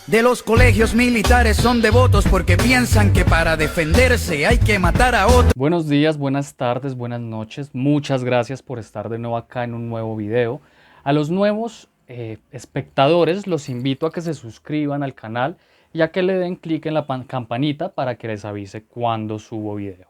De los colegios militares son devotos porque piensan que para defenderse hay que matar a otros. Buenos días, buenas tardes, buenas noches. Muchas gracias por estar de nuevo acá en un nuevo video. A los nuevos espectadores los invito a que se suscriban al canal y a que le den clic en la campanita para que les avise cuando subo video.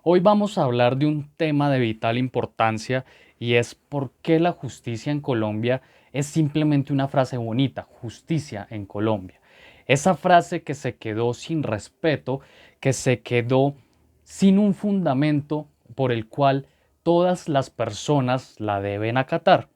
Hoy vamos a hablar de un tema de vital importancia y es por qué la justicia en Colombia es simplemente una frase bonita, justicia en Colombia. Esa frase que se quedó sin respeto, que se quedó sin un fundamento por el cual todas las personas la deben acatar.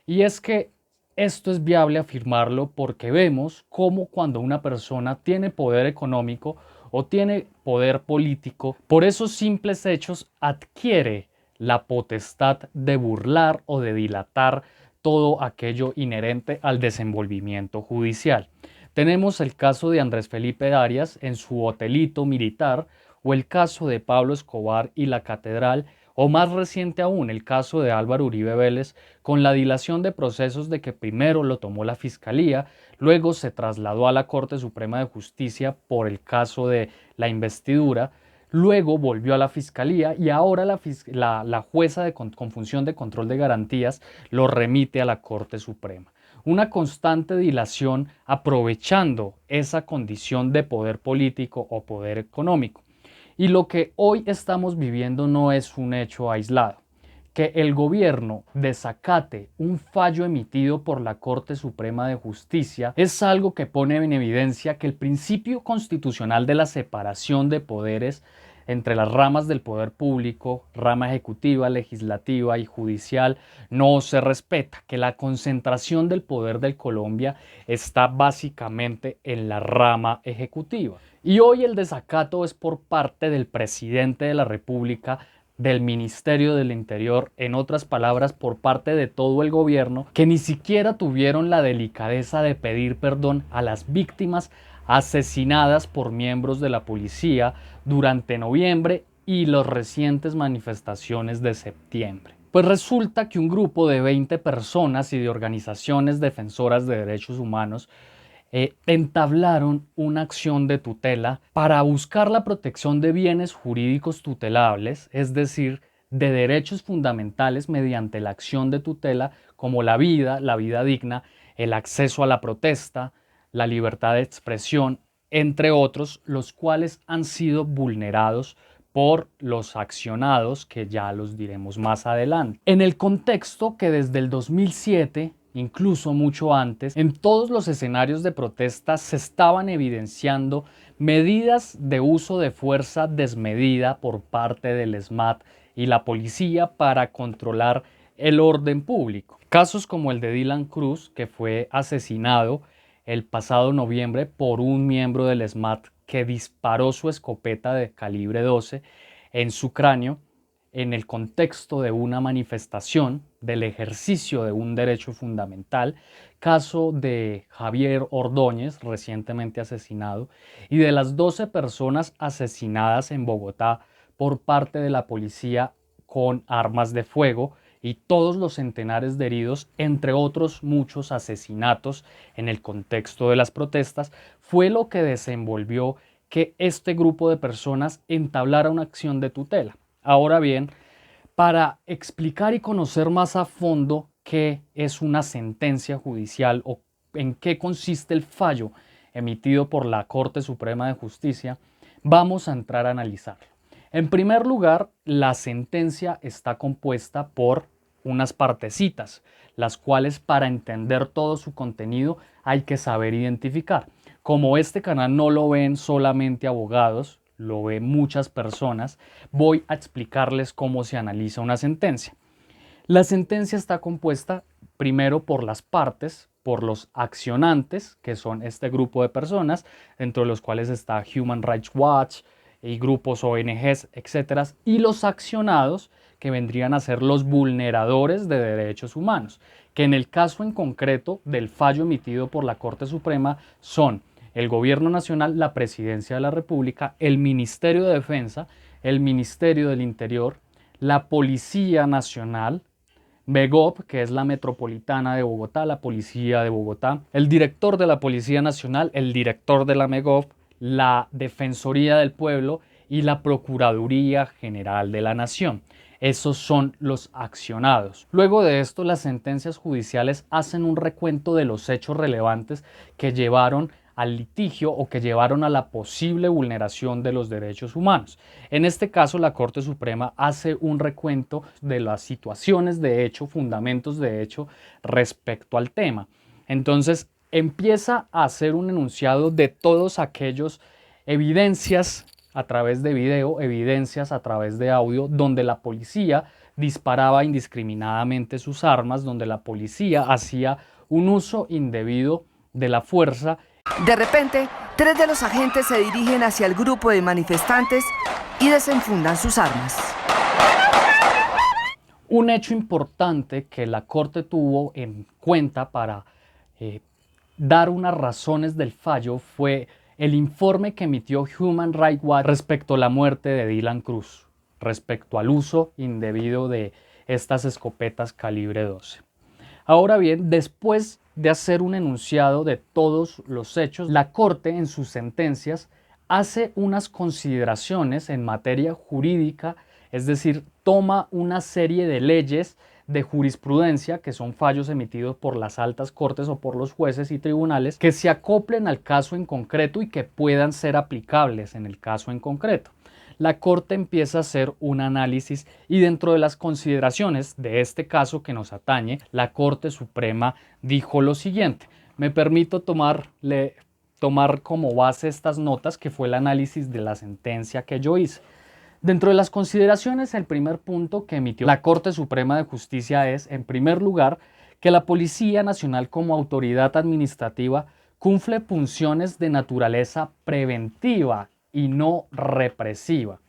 Y es que esto es viable afirmarlo porque vemos cómo cuando una persona tiene poder económico o tiene poder político, por esos simples hechos adquiere la potestad de burlar o de dilatar todo aquello inherente al desenvolvimiento judicial. Tenemos el caso de Andrés Felipe Arias en su hotelito militar o el caso de Pablo Escobar y la catedral, o más reciente aún el caso de Álvaro Uribe Vélez con la dilación de procesos de que primero lo tomó la Fiscalía, luego se trasladó a la Corte Suprema de Justicia por el caso de la investidura, luego volvió a la Fiscalía y ahora la jueza con función de control de garantías lo remite a la Corte Suprema. Una constante dilación aprovechando esa condición de poder político o poder económico. Y lo que hoy estamos viviendo no es un hecho aislado. Que el gobierno desacate un fallo emitido por la Corte Suprema de Justicia es algo que pone en evidencia que el principio constitucional de la separación de poderes entre las ramas del poder público, rama ejecutiva, legislativa y judicial, no se respeta, que la concentración del poder de Colombia está básicamente en la rama ejecutiva. Y hoy el desacato es por parte del presidente de la República, del Ministerio del Interior, en otras palabras, por parte de todo el gobierno, que ni siquiera tuvieron la delicadeza de pedir perdón a las víctimas asesinadas por miembros de la policía durante noviembre y las recientes manifestaciones de septiembre. Pues resulta que un grupo de 20 personas y de organizaciones defensoras de derechos humanos entablaron una acción de tutela para buscar la protección de bienes jurídicos tutelables, es decir, de derechos fundamentales mediante la acción de tutela como la vida digna, el acceso a la protesta, la libertad de expresión, entre otros, los cuales han sido vulnerados por los accionados, que ya los diremos más adelante. En el contexto que desde el 2007, incluso mucho antes, en todos los escenarios de protesta se estaban evidenciando medidas de uso de fuerza desmedida por parte del SMAT y la policía para controlar el orden público. Casos como el de Dylan Cruz, que fue asesinado el pasado noviembre por un miembro del SMAT que disparó su escopeta de calibre 12 en su cráneo en el contexto de una manifestación del ejercicio de un derecho fundamental, caso de Javier Ordóñez, recientemente asesinado, y de las 12 personas asesinadas en Bogotá por parte de la policía con armas de fuego y todos los centenares de heridos, entre otros muchos asesinatos en el contexto de las protestas, fue lo que desenvolvió que este grupo de personas entablara una acción de tutela. Ahora bien, para explicar y conocer más a fondo qué es una sentencia judicial o en qué consiste el fallo emitido por la Corte Suprema de Justicia, vamos a entrar a analizarlo. En primer lugar, la sentencia está compuesta por unas partecitas, las cuales para entender todo su contenido hay que saber identificar. Como este canal no lo ven solamente abogados, lo ven muchas personas, voy a explicarles cómo se analiza una sentencia. La sentencia está compuesta primero por las partes, por los accionantes, que son este grupo de personas, dentro de los cuales está Human Rights Watch y grupos ONGs, etcétera, y los accionados, que vendrían a ser los vulneradores de derechos humanos, que en el caso en concreto del fallo emitido por la Corte Suprema son el Gobierno Nacional, la Presidencia de la República, el Ministerio de Defensa, el Ministerio del Interior, la Policía Nacional, MEGOP, que es la Metropolitana de Bogotá, la Policía de Bogotá, el director de la Policía Nacional, el director de la MEGOP, la Defensoría del Pueblo y la Procuraduría General de la Nación. Esos son los accionados. Luego de esto, las sentencias judiciales hacen un recuento de los hechos relevantes que llevaron al litigio o que llevaron a la posible vulneración de los derechos humanos. En este caso, la Corte Suprema hace un recuento de las situaciones de hecho, fundamentos de hecho respecto al tema. Entonces, empieza a hacer un enunciado de todos aquellos evidencias a través de video, evidencias a través de audio, donde la policía disparaba indiscriminadamente sus armas, donde la policía hacía un uso indebido de la fuerza. De repente, 3 de los agentes se dirigen hacia el grupo de manifestantes y desenfundan sus armas. Un hecho importante que la Corte tuvo en cuenta para dar unas razones del fallo fue el informe que emitió Human Rights Watch respecto a la muerte de Dylan Cruz, respecto al uso indebido de estas escopetas calibre 12. Ahora bien, después de hacer un enunciado de todos los hechos, la Corte en sus sentencias hace unas consideraciones en materia jurídica, es decir, toma una serie de leyes de jurisprudencia, que son fallos emitidos por las altas cortes o por los jueces y tribunales, que se acoplen al caso en concreto y que puedan ser aplicables en el caso en concreto. La Corte empieza a hacer un análisis y dentro de las consideraciones de este caso que nos atañe, la Corte Suprema dijo lo siguiente. Me permito tomar como base estas notas, que fue el análisis de la sentencia que yo hice. Dentro de las consideraciones, el primer punto que emitió la Corte Suprema de Justicia es, en primer lugar, que la Policía Nacional como autoridad administrativa cumple funciones de naturaleza preventiva y no represiva.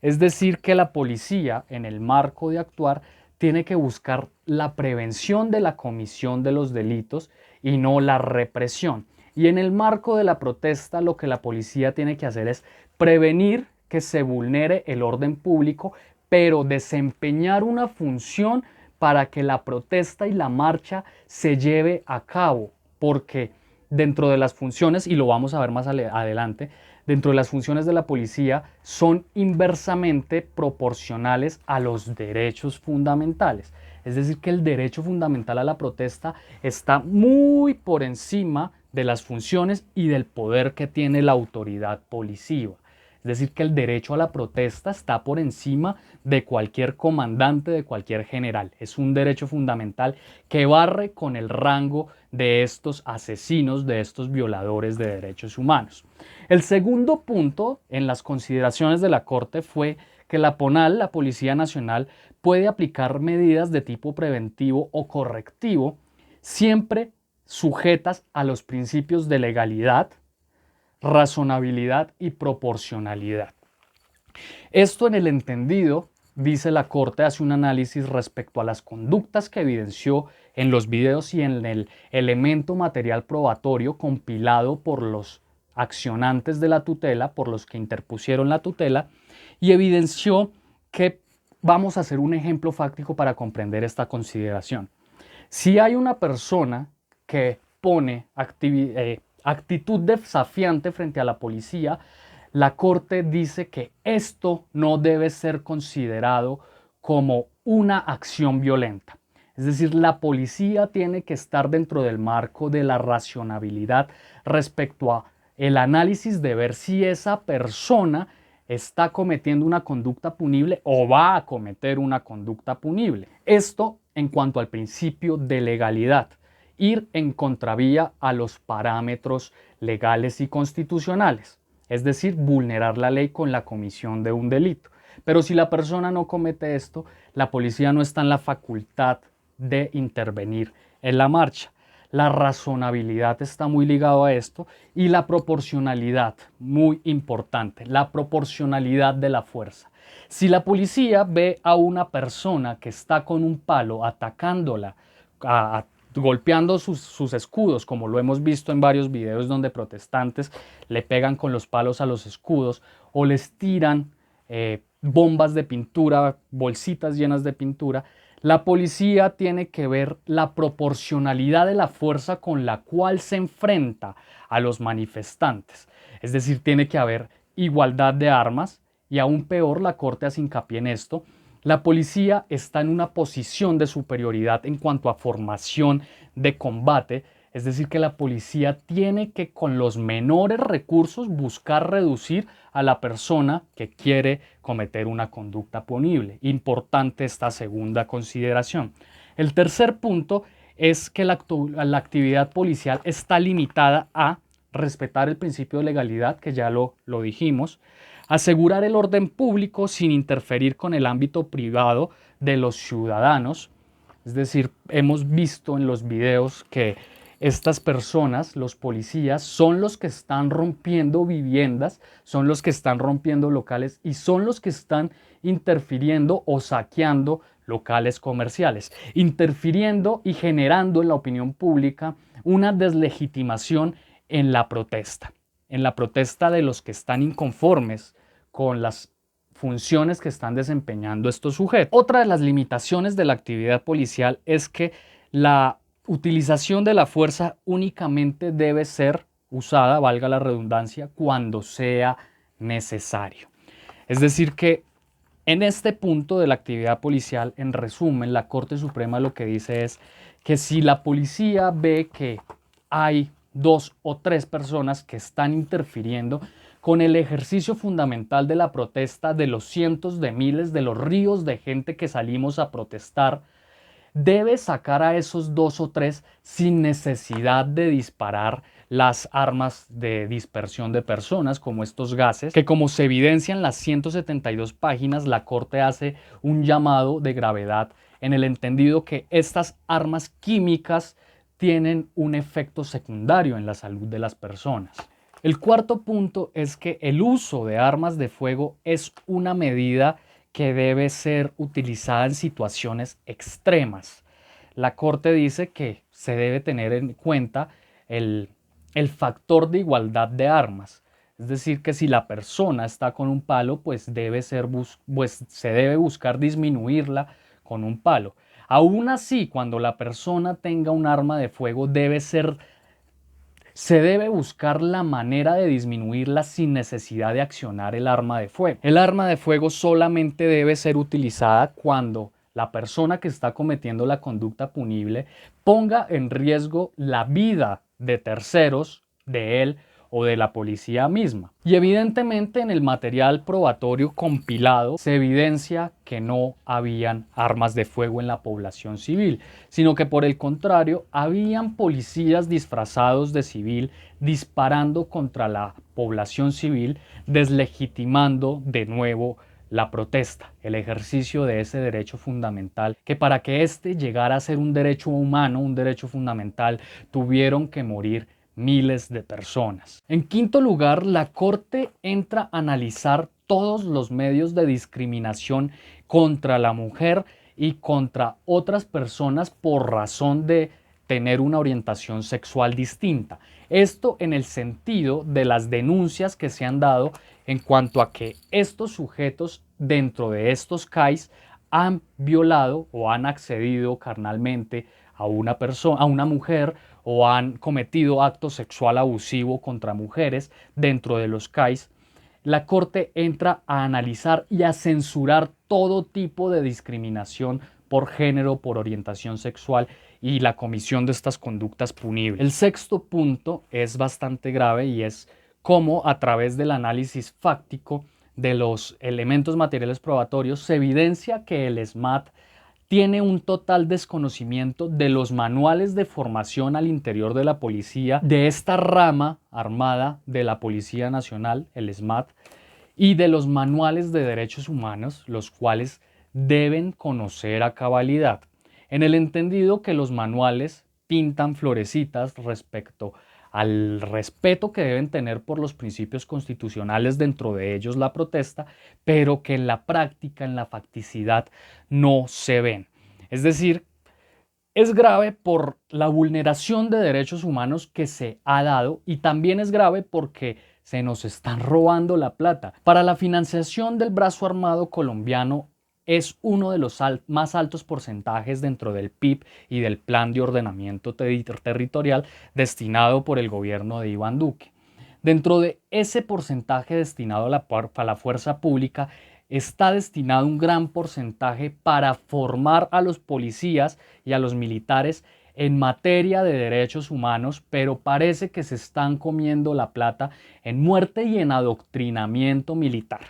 Es decir, que la policía, en el marco de actuar, tiene que buscar la prevención de la comisión de los delitos y no la represión. Y en el marco de la protesta, lo que la policía tiene que hacer es prevenir que se vulnere el orden público, pero desempeñar una función para que la protesta y la marcha se lleve a cabo, porque dentro de las funciones, y lo vamos a ver más adelante, dentro de las funciones de la policía son inversamente proporcionales a los derechos fundamentales. Es decir, que el derecho fundamental a la protesta está muy por encima de las funciones y del poder que tiene la autoridad policiva. Es decir, que el derecho a la protesta está por encima de cualquier comandante, de cualquier general. Es un derecho fundamental que barre con el rango de estos asesinos, de estos violadores de derechos humanos. El segundo punto en las consideraciones de la Corte fue que la PONAL, la Policía Nacional, puede aplicar medidas de tipo preventivo o correctivo, siempre sujetas a los principios de legalidad, razonabilidad y proporcionalidad. Esto en el entendido, dice la Corte, hace un análisis respecto a las conductas que evidenció en los videos y en el elemento material probatorio compilado por los accionantes de la tutela, por los que interpusieron la tutela, y evidenció que vamos a hacer un ejemplo fáctico para comprender esta consideración. Si hay una persona que pone actitud desafiante frente a la policía, la Corte dice que esto no debe ser considerado como una acción violenta. Es decir, la policía tiene que estar dentro del marco de la racionalidad respecto a el análisis de ver si esa persona está cometiendo una conducta punible o va a cometer una conducta punible. Esto en cuanto al principio de legalidad. Ir en contravía a los parámetros legales y constitucionales, es decir, vulnerar la ley con la comisión de un delito. Pero si la persona no comete esto, la policía no está en la facultad de intervenir en la marcha. La razonabilidad está muy ligado a esto y la proporcionalidad, muy importante, la proporcionalidad de la fuerza. Si la policía ve a una persona que está con un palo atacándola, golpeando sus escudos, como lo hemos visto en varios videos donde protestantes le pegan con los palos a los escudos o les tiran bombas de pintura, bolsitas llenas de pintura, La policía tiene que ver la proporcionalidad de la fuerza con la cual se enfrenta a los manifestantes. Es decir, tiene que haber igualdad de armas y aún peor, la Corte hace hincapié en esto, la policía está en una posición de superioridad en cuanto a formación de combate, es decir, que la policía tiene que con los menores recursos buscar reducir a la persona que quiere cometer una conducta punible. Importante esta segunda consideración. El tercer punto es que la actividad policial está limitada a respetar el principio de legalidad, que ya lo dijimos, asegurar el orden público sin interferir con el ámbito privado de los ciudadanos. Es decir, hemos visto en los videos que estas personas, los policías, son los que están rompiendo viviendas, son los que están rompiendo locales y son los que están interfiriendo o saqueando locales comerciales, interfiriendo y generando en la opinión pública una deslegitimación en la protesta de los que están inconformes con las funciones que están desempeñando estos sujetos. Otra de las limitaciones de la actividad policial es que la utilización de la fuerza únicamente debe ser usada, valga la redundancia, cuando sea necesario. Es decir que en este punto de la actividad policial, en resumen, la Corte Suprema lo que dice es que si la policía ve que hay 2 o 3 personas que están interfiriendo con el ejercicio fundamental de la protesta de los cientos de miles, de los ríos de gente que salimos a protestar, debe sacar a esos 2 o 3 sin necesidad de disparar las armas de dispersión de personas como estos gases, que como se evidencia en las 172 páginas, la Corte hace un llamado de gravedad en el entendido que estas armas químicas tienen un efecto secundario en la salud de las personas. El cuarto punto es que el uso de armas de fuego es una medida que debe ser utilizada en situaciones extremas. La Corte dice que se debe tener en cuenta el factor de igualdad de armas. Es decir, que si la persona está con un palo, pues se debe buscar disminuirla con un palo. Aún así, cuando la persona tenga un arma de fuego, se debe buscar la manera de disminuirla sin necesidad de accionar el arma de fuego. El arma de fuego solamente debe ser utilizada cuando la persona que está cometiendo la conducta punible ponga en riesgo la vida de terceros, de él o de la policía misma. Y evidentemente en el material probatorio compilado se evidencia que no habían armas de fuego en la población civil, sino que por el contrario habían policías disfrazados de civil disparando contra la población civil, deslegitimando de nuevo la protesta, el ejercicio de ese derecho fundamental, que para que éste llegara a ser un derecho humano, un derecho fundamental, tuvieron que morir miles de personas. En quinto lugar, la Corte entra a analizar todos los medios de discriminación contra la mujer y contra otras personas por razón de tener una orientación sexual distinta. Esto en el sentido de las denuncias que se han dado en cuanto a que estos sujetos dentro de estos CAIs han violado o han accedido carnalmente a una persona, a una mujer, o han cometido acto sexual abusivo contra mujeres dentro de los CAIs. La Corte entra a analizar y a censurar todo tipo de discriminación por género, por orientación sexual y la comisión de estas conductas punibles. El sexto punto es bastante grave y es cómo a través del análisis fáctico de los elementos materiales probatorios se evidencia que el SMAT tiene un total desconocimiento de los manuales de formación al interior de la policía, de esta rama armada de la Policía Nacional, el SMAT, y de los manuales de derechos humanos, los cuales deben conocer a cabalidad, en el entendido que los manuales pintan florecitas respecto al respeto que deben tener por los principios constitucionales, dentro de ellos la protesta, pero que en la práctica, en la facticidad, no se ven. Es decir, es grave por la vulneración de derechos humanos que se ha dado y también es grave porque se nos están robando la plata. Para la financiación del brazo armado colombiano es uno de los más altos porcentajes dentro del PIB y del Plan de Ordenamiento Territorial destinado por el gobierno de Iván Duque. Dentro de ese porcentaje destinado a la fuerza pública está destinado un gran porcentaje para formar a los policías y a los militares en materia de derechos humanos, pero parece que se están comiendo la plata en muerte y en adoctrinamiento militar.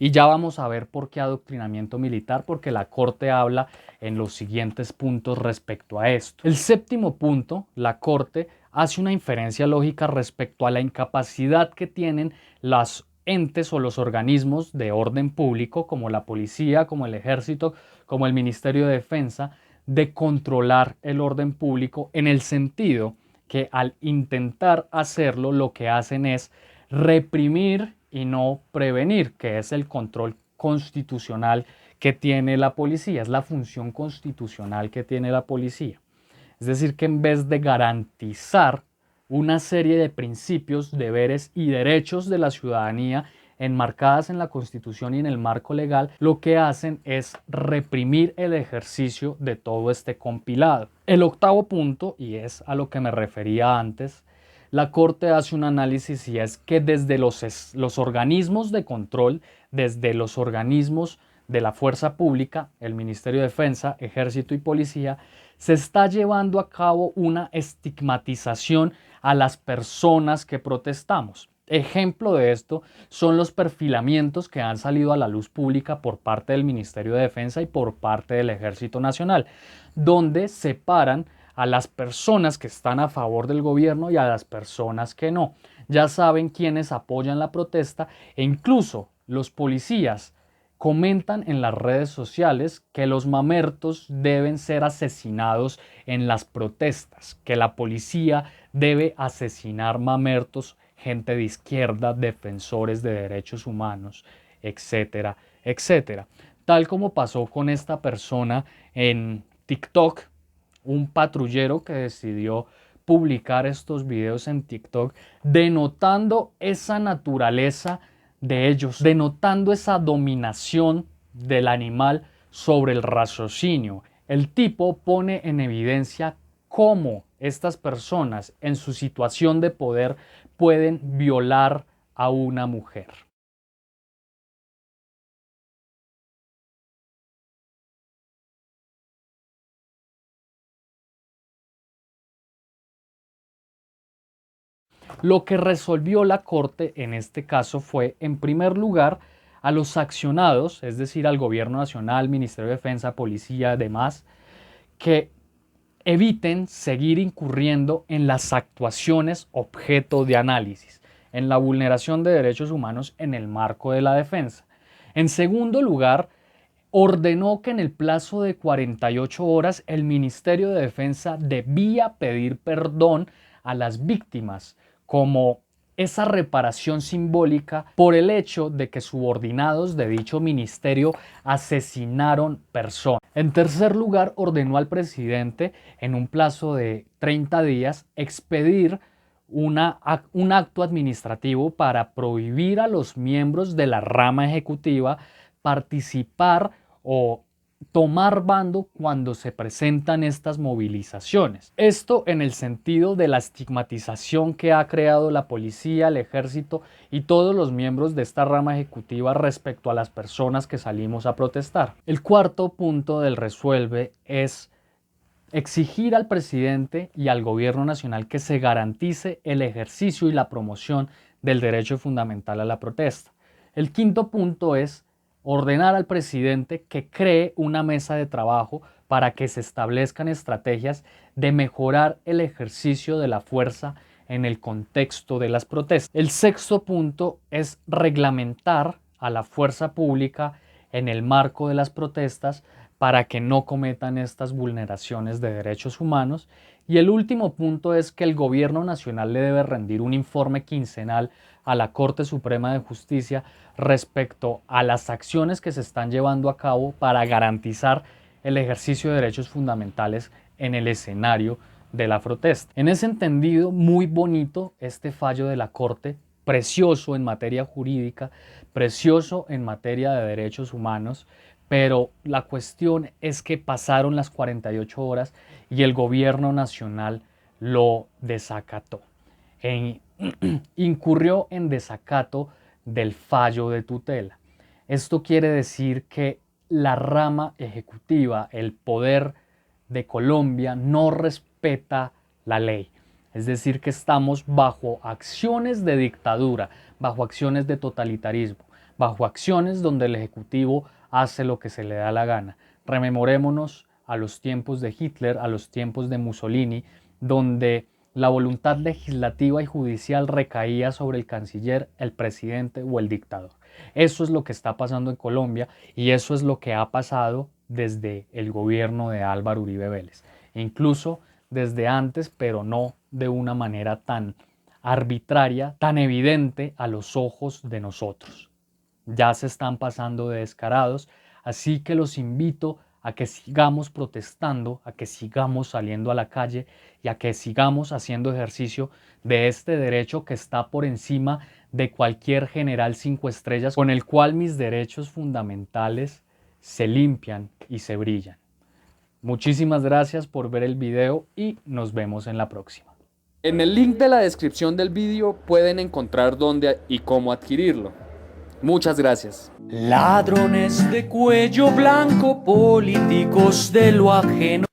Y ya vamos a ver por qué adoctrinamiento militar, porque la Corte habla en los siguientes puntos respecto a esto. El séptimo punto, la Corte hace una inferencia lógica respecto a la incapacidad que tienen los entes o los organismos de orden público, como la policía, como el ejército, como el Ministerio de Defensa, de controlar el orden público, en el sentido que al intentar hacerlo lo que hacen es reprimir y no prevenir, que es el control constitucional que tiene la policía, es la función constitucional que tiene la policía. Es decir, que en vez de garantizar una serie de principios, deberes y derechos de la ciudadanía enmarcadas en la Constitución y en el marco legal, lo que hacen es reprimir el ejercicio de todo este compilado. El octavo punto, y es a lo que me refería antes, la Corte hace un análisis y es que desde los organismos de control, desde los organismos de la fuerza pública, el Ministerio de Defensa, Ejército y Policía, se está llevando a cabo una estigmatización a las personas que protestamos. Ejemplo de esto son los perfilamientos que han salido a la luz pública por parte del Ministerio de Defensa y por parte del Ejército Nacional, donde separan a las personas que están a favor del gobierno y a las personas que no. Ya saben quiénes apoyan la protesta e incluso los policías comentan en las redes sociales que los mamertos deben ser asesinados en las protestas, que la policía debe asesinar mamertos, gente de izquierda, defensores de derechos humanos, etcétera, etcétera. Tal como pasó con esta persona en TikTok, un patrullero que decidió publicar estos videos en TikTok, denotando esa naturaleza de ellos, denotando esa dominación del animal sobre el raciocinio. El tipo pone en evidencia cómo estas personas en su situación de poder pueden violar a una mujer. Lo que resolvió la Corte en este caso fue, en primer lugar, a los accionados, es decir, al Gobierno Nacional, Ministerio de Defensa, Policía, demás, que eviten seguir incurriendo en las actuaciones objeto de análisis, en la vulneración de derechos humanos en el marco de la defensa. En segundo lugar, ordenó que en el plazo de 48 horas el Ministerio de Defensa debía pedir perdón a las víctimas como esa reparación simbólica por el hecho de que subordinados de dicho ministerio asesinaron personas. En tercer lugar, ordenó al presidente en un plazo de 30 días expedir un acto administrativo para prohibir a los miembros de la rama ejecutiva participar o tomar bando cuando se presentan estas movilizaciones. Esto en el sentido de la estigmatización que ha creado la policía, el ejército y todos los miembros de esta rama ejecutiva respecto a las personas que salimos a protestar. El cuarto punto del resuelve es exigir al presidente y al gobierno nacional que se garantice el ejercicio y la promoción del derecho fundamental a la protesta. El quinto punto es ordenar al presidente que cree una mesa de trabajo para que se establezcan estrategias de mejorar el ejercicio de la fuerza en el contexto de las protestas. El sexto punto es reglamentar a la fuerza pública en el marco de las protestas para que no cometan estas vulneraciones de derechos humanos. Y el último punto es que el gobierno nacional le debe rendir un informe quincenal a la Corte Suprema de Justicia respecto a las acciones que se están llevando a cabo para garantizar el ejercicio de derechos fundamentales en el escenario de la protesta. En ese entendido, muy bonito este fallo de la Corte, precioso en materia jurídica, precioso en materia de derechos humanos, pero la cuestión es que pasaron las 48 horas y el gobierno nacional lo desacató. Incurrió en desacato del fallo de tutela. Esto quiere decir que la rama ejecutiva, el poder de Colombia, no respeta la ley. Es decir, que estamos bajo acciones de dictadura, bajo acciones de totalitarismo, bajo acciones donde el ejecutivo hace lo que se le da la gana. Rememorémonos a los tiempos de Hitler, a los tiempos de Mussolini, donde la voluntad legislativa y judicial recaía sobre el canciller, el presidente o el dictador. Eso es lo que está pasando en Colombia y eso es lo que ha pasado desde el gobierno de Álvaro Uribe Vélez. Incluso desde antes, pero no de una manera tan arbitraria, tan evidente a los ojos de nosotros. Ya se están pasando de descarados, así que los invito a que sigamos protestando, a que sigamos saliendo a la calle y a que sigamos haciendo ejercicio de este derecho que está por encima de cualquier general 5 estrellas, con el cual mis derechos fundamentales se limpian y se brillan. Muchísimas gracias por ver el video y nos vemos en la próxima. En el link de la descripción del vídeo pueden encontrar dónde y cómo adquirirlo. Muchas gracias. Ladrones de cuello blanco, políticos de lo ajeno.